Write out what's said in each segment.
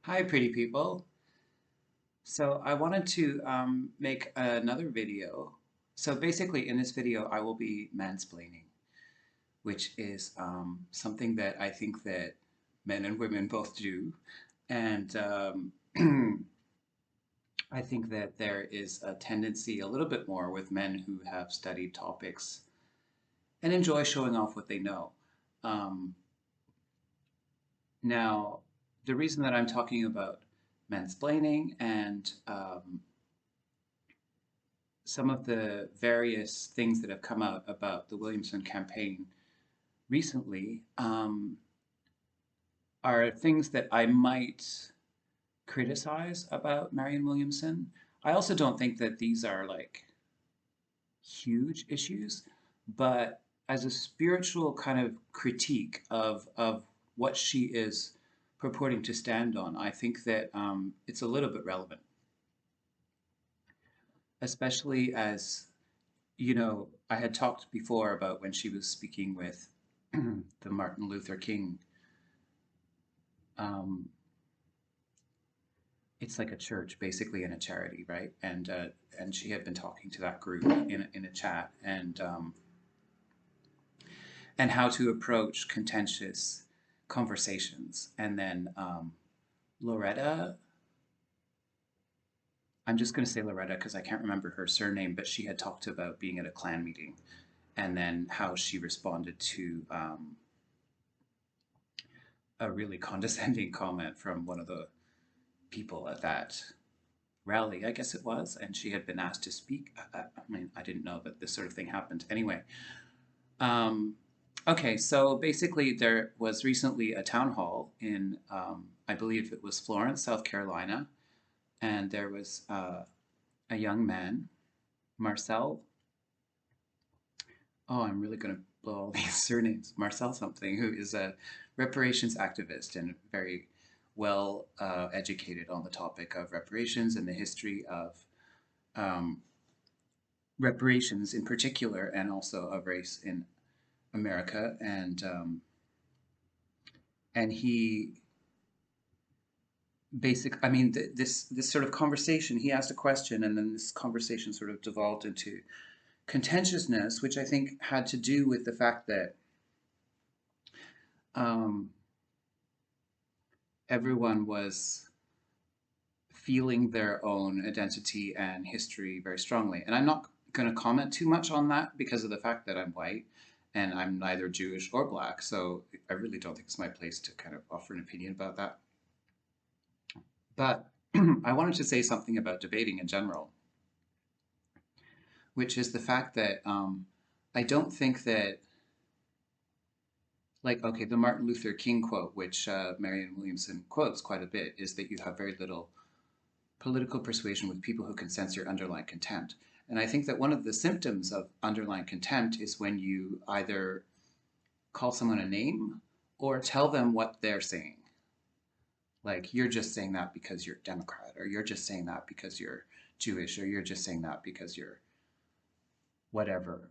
Hi, pretty people. So I wanted to make another video. So basically, in this video, I will be mansplaining, which is something that I think that men and women both do, and I think that there is a tendency a little bit more with men who have studied topics and enjoy showing off what they know. Um, Now, the reason that I'm talking about mansplaining and some of the various things that have come out about the Williamson campaign recently are things that I might criticize about Marianne Williamson. I also don't think that these are like huge issues, but as a spiritual kind of critique of what she is purporting to stand on, I think that it's a little bit relevant, especially as I had talked before about when she was speaking with the Martin Luther King. Um, it's like a church, basically, and a charity, right? And she had been talking to that group in a chat, and how to approach contentious conversations. And then Loretta, I'm just going to say Loretta because I can't remember her surname, but she had talked about being at a Klan meeting and then how she responded to a really condescending comment from one of the people at that rally, I guess it was, and she had been asked to speak. I mean, I didn't know that this sort of thing happened. Anyway, um, okay, so basically, there was recently a town hall in, I believe it was Florence, South Carolina, and there was a young man, Marcel. Oh, I'm really going to blow all these surnames. Marcel something, who is a reparations activist and very well educated on the topic of reparations and the history of um, reparations in particular, and also of race in America. And he I mean, this sort of conversation. He asked a question, and then this conversation sort of devolved into contentiousness, which I think had to do with the fact that um, everyone was feeling their own identity and history very strongly. And I'm not going to comment too much on that because of the fact that I'm white and I'm neither Jewish or black. So I really don't think it's my place to kind of offer an opinion about that. But I wanted to say something about debating in general, which is the fact that I don't think that, like, okay, the Martin Luther King quote, which Marianne Williamson quotes quite a bit, is that you have very little political persuasion with people who can sense your underlying contempt. And I think that one of the symptoms of underlying contempt is when you either call someone a name or tell them what they're saying. Like, you're just saying that because you're Democrat, or you're just saying that because you're Jewish, or you're just saying that because you're whatever.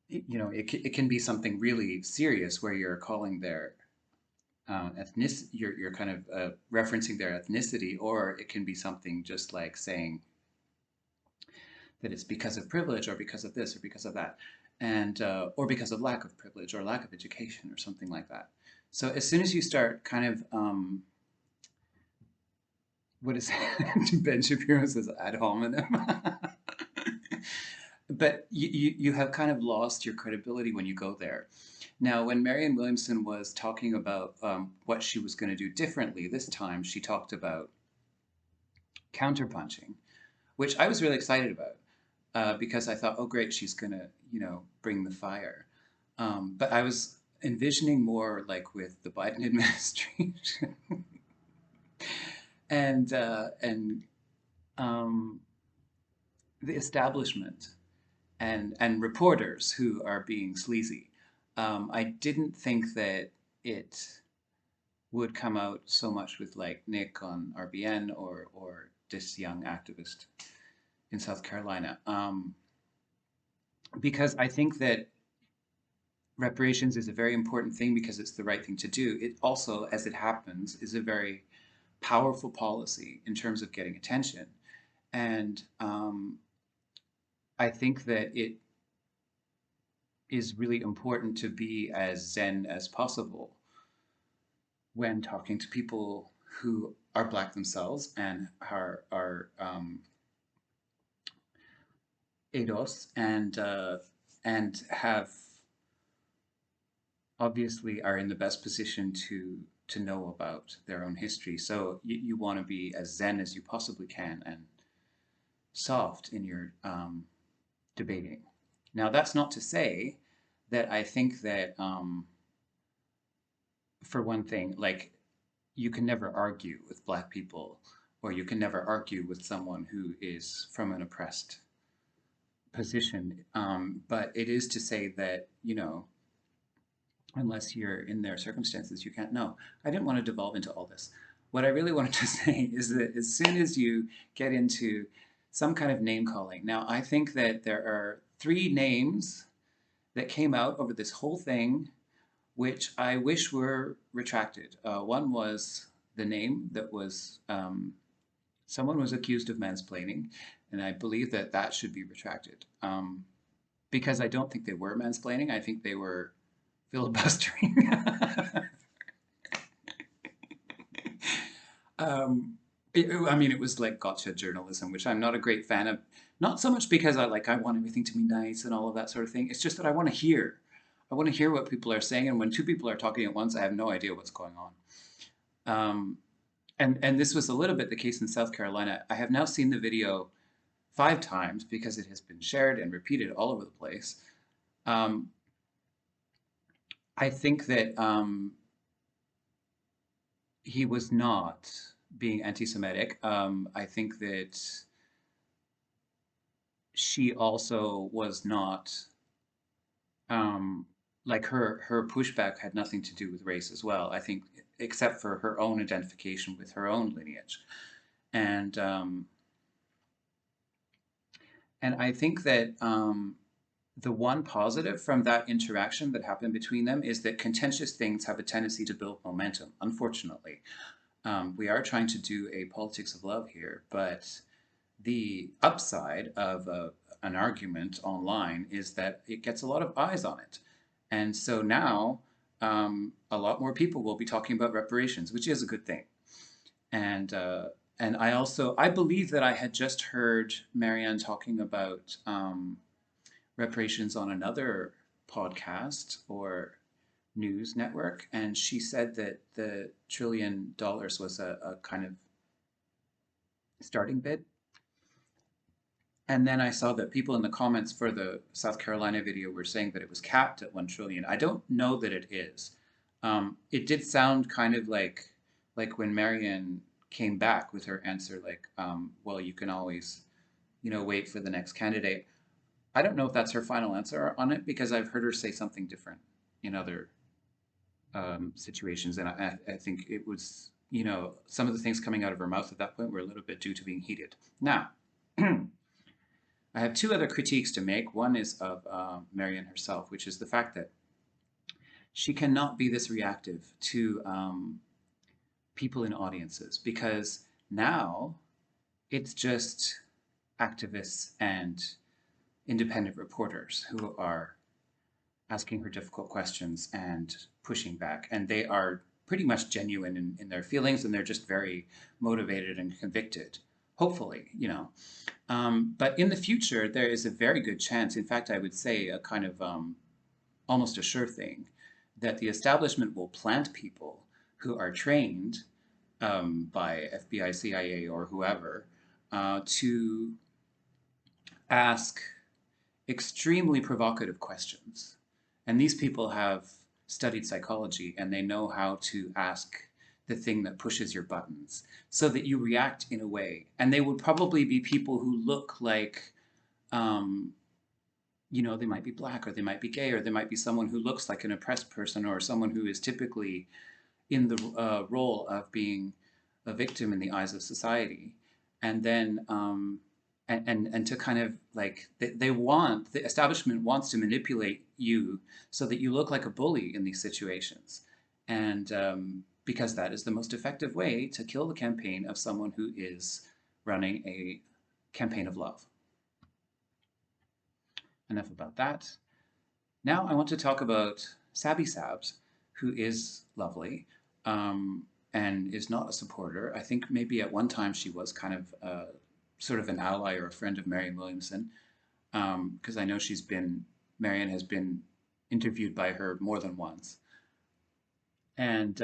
It can be something really serious where you're calling their you're kind of referencing their ethnicity, or it can be something just like saying that it's because of privilege or because of this or because of that, and or because of lack of privilege or lack of education or something like that. So as soon as you start kind of what is Ben Shapiro says ad hominem, but you have kind of lost your credibility when you go there. Now, when Marianne Williamson was talking about what she was going to do differently this time, she talked about counterpunching, which I was really excited about because I thought, oh, great, she's going to, bring the fire. But I was envisioning more like with the Biden administration and um, the establishment and reporters who are being sleazy. I didn't think that it would come out so much with like Nick on RBN or this young activist in South Carolina, because I think that reparations is a very important thing because it's the right thing to do. It also, as it happens, is a very powerful policy in terms of getting attention. And I think that it is really important to be as zen as possible when talking to people who are Black themselves and are ADOS and have obviously are in the best position to know about their own history. So you want to be as zen as you possibly can and soft in your debating. Now, that's not to say that I think that, for one thing, like you can never argue with Black people, or you can never argue with someone who is from an oppressed position. But it is to say that, you know, unless you're in their circumstances, you can't know. I didn't want to devolve into all this. What I really wanted to say is that as soon as you get into some kind of name calling, now I think that there are 3 names that came out over this whole thing, which I wish were retracted. One was the name that was, someone was accused of mansplaining, and I believe that that should be retracted. Because I don't think they were mansplaining, I think they were filibustering. I mean, it was like gotcha journalism, which I'm not a great fan of. Not so much because I want everything to be nice and all of that sort of thing. It's just that I want to hear. I want to hear what people are saying, and when 2 people are talking at once, I have no idea what's going on. And this was a little bit the case in South Carolina. I have now seen the video 5 times because it has been shared and repeated all over the place. I think that he was not being anti-Semitic. I think that she also was not, like her pushback had nothing to do with race as well. I think, except for her own identification with her own lineage, and I think that the one positive from that interaction that happened between them is that contentious things have a tendency to build momentum, unfortunately. We are trying to do a politics of love here, but the upside of an argument online is that it gets a lot of eyes on it. And so now a lot more people will be talking about reparations, which is a good thing. And I believe that I had just heard Marianne talking about reparations on another podcast or news network, and she said that the $1 trillion was a kind of starting bid. And then I saw that people in the comments for the South Carolina video were saying that it was capped at 1 trillion. I don't know that it is. It did sound kind of like when Marianne came back with her answer, like, well, you can always, you know, wait for the next candidate. I don't know if that's her final answer on it, because I've heard her say something different in other situations. And I think it was, you know, some of the things coming out of her mouth at that point were a little bit due to being heated. Now, I have 2 other critiques to make. One is of Marianne herself, which is the fact that she cannot be this reactive to people in audiences, because now it's just activists and independent reporters who are asking her difficult questions and pushing back. And they are pretty much genuine in their feelings, and they're just very motivated and convicted, hopefully, you know. But in the future, there is a very good chance, in fact, I would say a kind of almost a sure thing, that the establishment will plant people who are trained by FBI, CIA, or whoever to ask extremely provocative questions. And these people have studied psychology, and they know how to ask the thing that pushes your buttons so that you react in a way. And they would probably be people who look like, you know, they might be Black, or they might be gay, or they might be someone who looks like an oppressed person, or someone who is typically in the role of being a victim in the eyes of society. And then, and to kind of like, the establishment wants to manipulate you so that you look like a bully in these situations. And because that is the most effective way to kill the campaign of someone who is running a campaign of love. Enough about that. Now I want to talk about Sabby Sabs, who is lovely and is not a supporter. I think maybe at one time she was kind of sort of an ally or a friend of Marianne Williamson, because I know Marianne has been interviewed by her more than once. And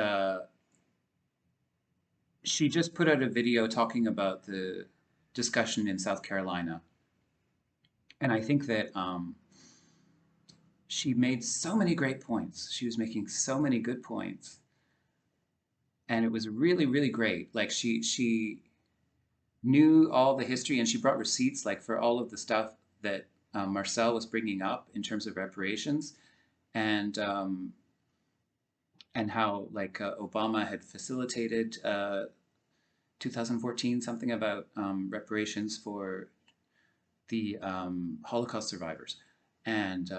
she just put out a video talking about the discussion in South Carolina. And I think that she made so many great points. She was making so many good points. And it was really, really great. Like she knew all the history and she brought receipts like for all of the stuff that Marcel was bringing up in terms of reparations and how like Obama had facilitated 2014 something about reparations for the Holocaust survivors. And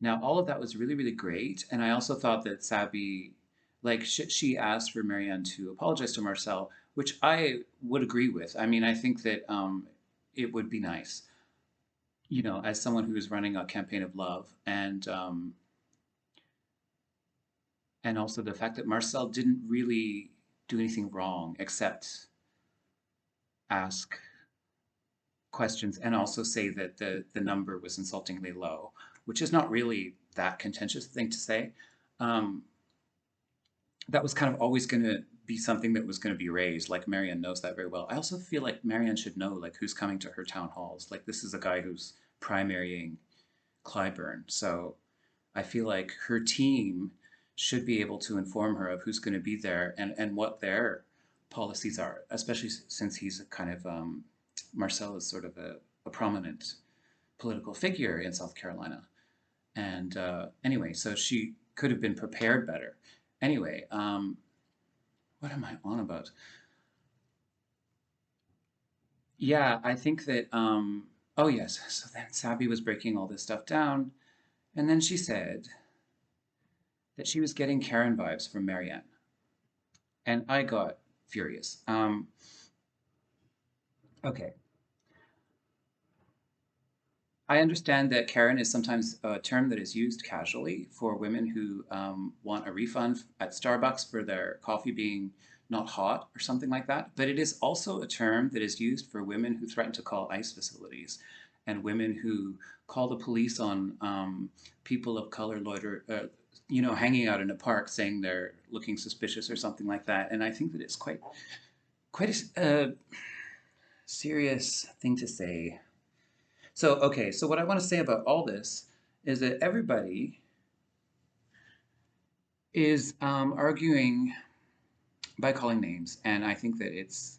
now all of that was really, really great. And I also thought that Sabby, like she asked for Marianne to apologize to Marcel, which I would agree with. I mean, I think that it would be nice, you know, as someone who is running a campaign of love, and also the fact that Marcel didn't really do anything wrong except ask questions and also say that the number was insultingly low, which is not really that contentious thing to say. That was kind of always going to be something that was going to be raised. Like Marianne knows that very well. I also feel like Marianne should know like who's coming to her town halls. Like this is a guy who's primarying Clyburn, so I feel like her team should be able to inform her of who's going to be there and what their policies are, especially since he's a kind of Marcel is sort of a prominent political figure in South Carolina. And anyway, so she could have been prepared better. Anyway, what am I on about? Yeah, I think that, oh yes, so then Sabby was breaking all this stuff down, and then she said that she was getting Karen vibes from Marianne. And I got furious. Okay, I understand that Karen is sometimes a term that is used casually for women who want a refund at Starbucks for their coffee being not hot or something like that. But it is also a term that is used for women who threaten to call ICE facilities and women who call the police on people of color loiter, you know, hanging out in a park saying they're looking suspicious or something like that. And I think that it's quite a serious thing to say. So, okay, so what I want to say about all this is that everybody is arguing by calling names, and I think that it's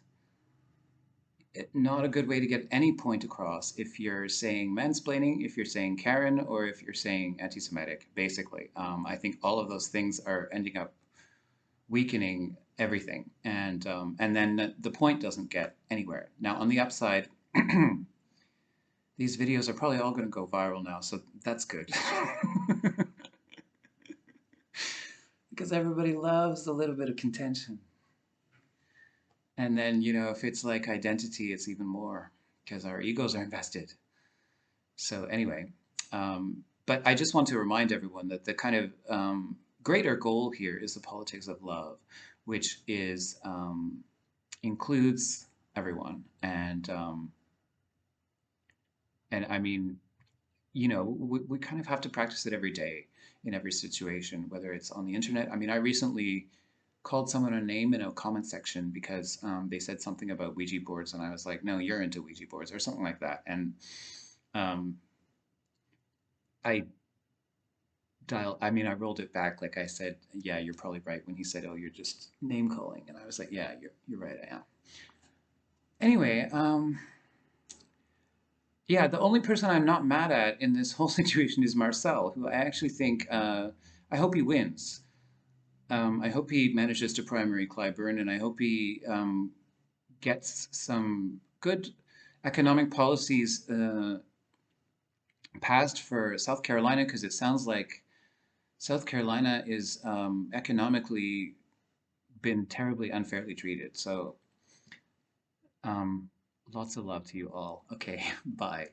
not a good way to get any point across if you're saying mansplaining, if you're saying Karen, or if you're saying anti-Semitic, basically. I think all of those things are ending up weakening everything, and then the point doesn't get anywhere. Now, on the upside, these videos are probably all going to go viral now, so that's good. Because everybody loves a little bit of contention. And then, you know, if it's like identity, it's even more because our egos are invested. So anyway, but I just want to remind everyone that the kind of greater goal here is the politics of love, which is includes everyone. And I mean, you know, we kind of have to practice it every day in every situation, whether it's on the internet. I mean, I recently called someone a name in a comment section because they said something about Ouija boards, and I was like, no, you're into Ouija boards or something like that. And I I rolled it back. Like I said, yeah, you're probably right when he said, oh, you're just name calling. And I was like, yeah, you're right, I am. Anyway, yeah, the only person I'm not mad at in this whole situation is Marcel, who I actually think, I hope he wins. I hope he manages to primary Clyburn, and I hope he gets some good economic policies passed for South Carolina, because it sounds like South Carolina is economically been terribly unfairly treated. So um, lots of love to you all. Okay, bye.